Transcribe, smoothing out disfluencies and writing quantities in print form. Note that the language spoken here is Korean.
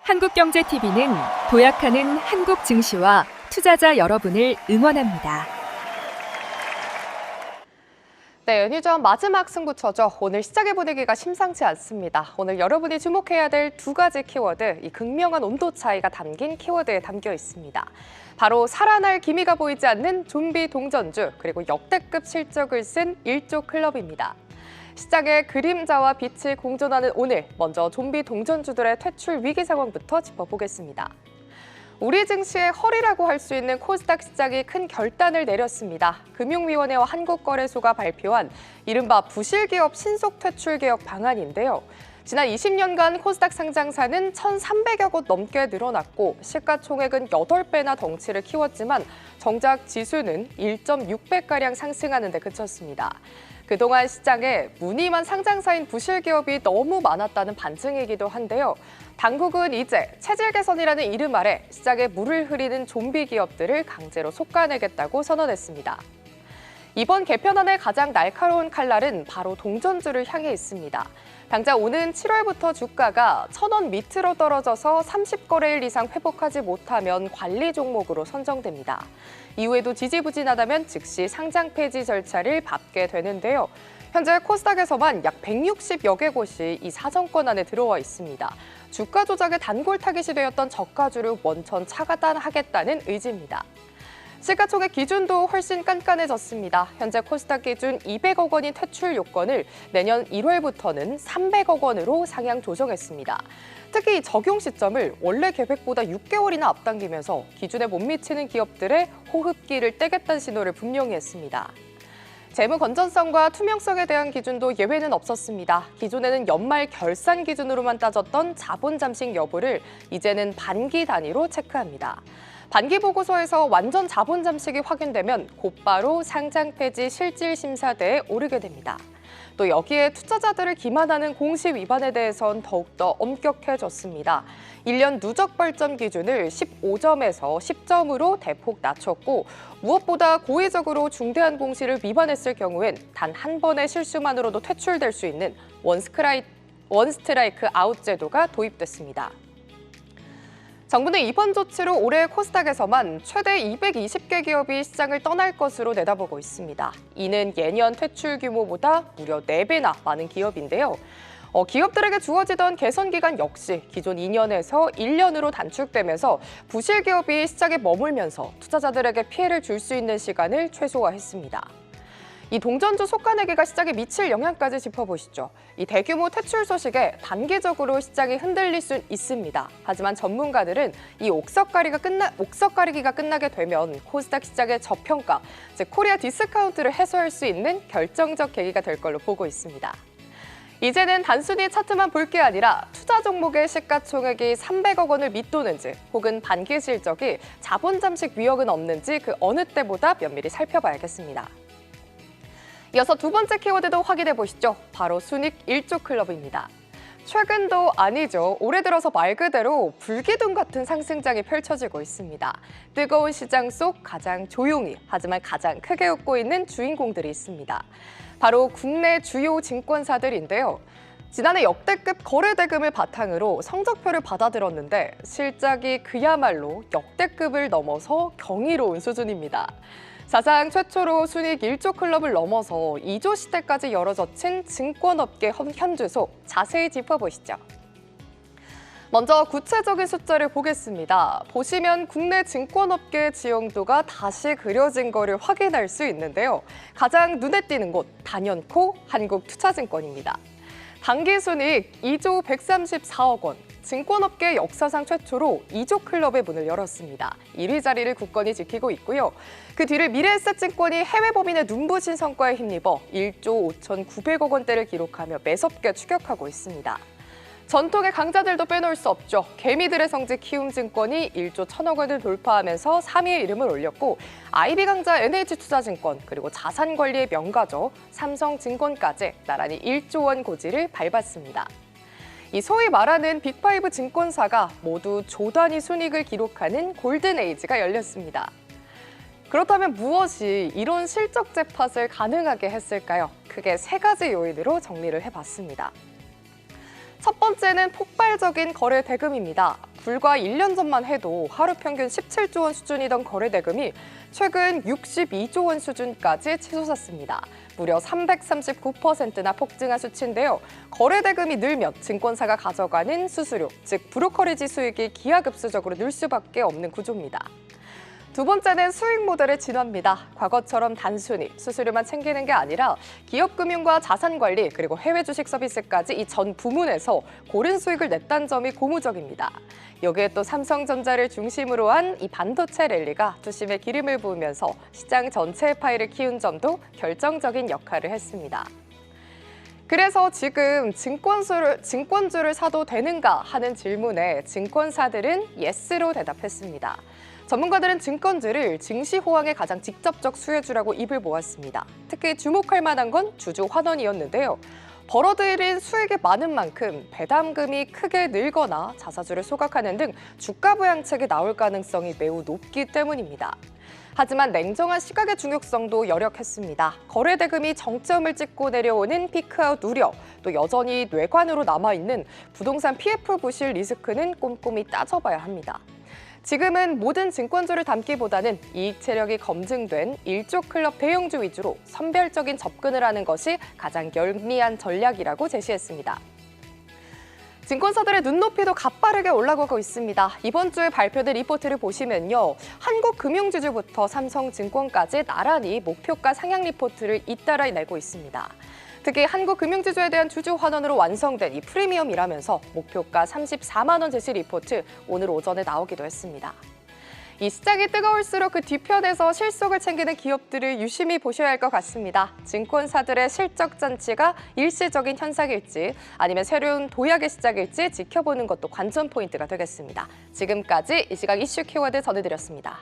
한국경제TV는 도약하는 한국 증시와 투자자 여러분을 응원합니다. 네, 연휴전 마지막 승부처죠. 오늘 시작의 분위기가 심상치 않습니다. 오늘 여러분이 주목해야 될 두 가지 키워드, 이 극명한 온도 차이가 담긴 키워드에 담겨 있습니다. 바로 살아날 기미가 보이지 않는 좀비 동전주, 그리고 역대급 실적을 쓴 1조 클럽입니다. 시장의 그림자와 빛이 공존하는 오늘, 먼저 좀비 동전주들의 퇴출 위기 상황부터 짚어보겠습니다. 우리 증시의 허리라고 할 수 있는 코스닥 시장이 큰 결단을 내렸습니다. 금융위원회와 한국거래소가 발표한 이른바 부실기업 신속 퇴출 개혁 방안인데요. 지난 20년간 코스닥 상장사는 1,300여 곳 넘게 늘어났고 시가총액은 8배나 덩치를 키웠지만 정작 지수는 1.6배가량 상승하는 데 그쳤습니다. 그동안 시장에 무늬만 상장사인 부실기업이 너무 많았다는 반증이기도 한데요. 당국은 이제 체질 개선이라는 이름 아래 시장에 물을 흐리는 좀비 기업들을 강제로 솎아내겠다고 선언했습니다. 이번 개편안의 가장 날카로운 칼날은 바로 동전주를 향해 있습니다. 당장 오는 7월부터 주가가 1,000원 밑으로 떨어져서 30거래일 이상 회복하지 못하면 관리 종목으로 선정됩니다. 이후에도 지지부진하다면 즉시 상장 폐지 절차를 밟게 되는데요. 현재 코스닥에서만 약 160여 개 곳이 이 사정권 안에 들어와 있습니다. 주가 조작의 단골 타깃이 되었던 저가주를 원천 차단하겠다는 의지입니다. 시가총액 기준도 훨씬 깐깐해졌습니다. 현재 코스닥 기준 200억 원인 퇴출 요건을 내년 1월부터는 300억 원으로 상향 조정했습니다. 특히 적용 시점을 원래 계획보다 6개월이나 앞당기면서 기준에 못 미치는 기업들의 호흡기를 떼겠다는 신호를 분명히 했습니다. 재무 건전성과 투명성에 대한 기준도 예외는 없었습니다. 기존에는 연말 결산 기준으로만 따졌던 자본 잠식 여부를 이제는 반기 단위로 체크합니다. 반기 보고서에서 완전 자본 잠식이 확인되면 곧바로 상장 폐지 실질 심사대에 오르게 됩니다. 또 여기에 투자자들을 기만하는 공시 위반에 대해선 더욱더 엄격해졌습니다. 1년 누적 벌점 기준을 15점에서 10점으로 대폭 낮췄고 무엇보다 고의적으로 중대한 공시를 위반했을 경우엔 단 한 번의 실수만으로도 퇴출될 수 있는 원스트라이크 아웃 제도가 도입됐습니다. 정부는 이번 조치로 올해 코스닥에서만 최대 220개 기업이 시장을 떠날 것으로 내다보고 있습니다. 이는 예년 퇴출 규모보다 무려 4배나 많은 기업인데요. 기업들에게 주어지던 개선 기간 역시 기존 2년에서 1년으로 단축되면서 부실 기업이 시장에 머물면서 투자자들에게 피해를 줄 수 있는 시간을 최소화했습니다. 이 동전주 솎아내기가 시장에 미칠 영향까지 짚어보시죠. 이 대규모 퇴출 소식에 단기적으로 시장이 흔들릴 수 있습니다. 하지만 전문가들은 이 옥석가리기가 끝나게 되면 코스닥 시장의 저평가, 즉 코리아 디스카운트를 해소할 수 있는 결정적 계기가 될 걸로 보고 있습니다. 이제는 단순히 차트만 볼 게 아니라 투자 종목의 시가총액이 300억 원을 밑도는지 혹은 반기 실적이 자본 잠식 위협은 없는지 그 어느 때보다 면밀히 살펴봐야겠습니다. 이어서 두 번째 키워드도 확인해 보시죠. 바로 순익 1조 클럽입니다. 최근도 아니죠. 올해 들어서 말 그대로 불기둥 같은 상승장이 펼쳐지고 있습니다. 뜨거운 시장 속 가장 조용히 하지만 가장 크게 웃고 있는 주인공들이 있습니다. 바로 국내 주요 증권사들인데요. 지난해 역대급 거래 대금을 바탕으로 성적표를 받아들었는데 실적이 그야말로 역대급을 넘어서 경이로운 수준입니다. 사상 최초로 순익 1조 클럽을 넘어서 2조 시대까지 열어젖힌 증권업계 현주소 자세히 짚어보시죠. 먼저 구체적인 숫자를 보겠습니다. 보시면 국내 증권업계의 지형도가 다시 그려진 거를 확인할 수 있는데요. 가장 눈에 띄는 곳 단연코 한국투자증권입니다. 당기순익 2조 134억 원. 증권업계 역사상 최초로 2조 클럽의 문을 열었습니다. 1위 자리를 굳건히 지키고 있고요. 그 뒤를 미래에셋증권이 해외 법인의 눈부신 성과에 힘입어 1조 5,900억 원대를 기록하며 매섭게 추격하고 있습니다. 전통의 강자들도 빼놓을 수 없죠. 개미들의 성지 키움증권이 1조 1,000억 원을 돌파하면서 3위의 이름을 올렸고 IB 강자 NH투자증권 그리고 자산관리의 명가죠. 삼성증권까지 나란히 1조 원 고지를 밟았습니다. 이 소위 말하는 빅5 증권사가 모두 조 단위 순익을 기록하는 골든 에이지가 열렸습니다. 그렇다면 무엇이 이런 실적 잭팟을 가능하게 했을까요? 크게 3가지 요인으로 정리를 해봤습니다. 첫 번째는 폭발적인 거래 대금입니다. 불과 1년 전만 해도 하루 평균 17조 원 수준이던 거래 대금이 최근 62조 원 수준까지 치솟았습니다. 무려 339%나 폭증한 수치인데요. 거래 대금이 늘면 증권사가 가져가는 수수료, 즉 브로커리지 수익이 기하급수적으로 늘 수밖에 없는 구조입니다. 두 번째는 수익 모델의 진화입니다. 과거처럼 단순히 수수료만 챙기는 게 아니라 기업 금융과 자산 관리 그리고 해외 주식 서비스까지 이 전 부문에서 고른 수익을 냈다는 점이 고무적입니다. 여기에 또 삼성전자를 중심으로 한 이 반도체 랠리가 투심에 기름을 부으면서 시장 전체의 파이를 키운 점도 결정적인 역할을 했습니다. 그래서 지금 증권주를 사도 되는가 하는 질문에 증권사들은 예스로 대답했습니다. 전문가들은 증권주를 증시 호황의 가장 직접적 수혜주라고 입을 모았습니다. 특히 주목할 만한 건 주주 환원이었는데요. 벌어들인 수익이 많은 만큼 배당금이 크게 늘거나 자사주를 소각하는 등 주가 부양책이 나올 가능성이 매우 높기 때문입니다. 하지만 냉정한 시각의 중요성도 열역했습니다. 거래 대금이 정점을 찍고 내려오는 피크아웃 우려, 또 여전히 뇌관으로 남아있는 부동산 PF 부실 리스크는 꼼꼼히 따져봐야 합니다. 지금은 모든 증권주를 담기보다는 이익 체력이 검증된 일족 클럽 대형주 위주로 선별적인 접근을 하는 것이 가장 영리한 전략이라고 제시했습니다. 증권사들의 눈높이도 가파르게 올라가고 있습니다. 이번 주에 발표된 리포트를 보시면요. 한국금융지주부터 삼성증권까지 나란히 목표가 상향 리포트를 잇따라 내고 있습니다. 특히 한국금융지주에 대한 주주 환원으로 완성된 이 프리미엄이라면서 목표가 34만 원 제시 리포트 오늘 오전에 나오기도 했습니다. 이 시장이 뜨거울수록 그 뒤편에서 실속을 챙기는 기업들을 유심히 보셔야 할 것 같습니다. 증권사들의 실적 잔치가 일시적인 현상일지 아니면 새로운 도약의 시작일지 지켜보는 것도 관전 포인트가 되겠습니다. 지금까지 이 시각 이슈 키워드 전해드렸습니다.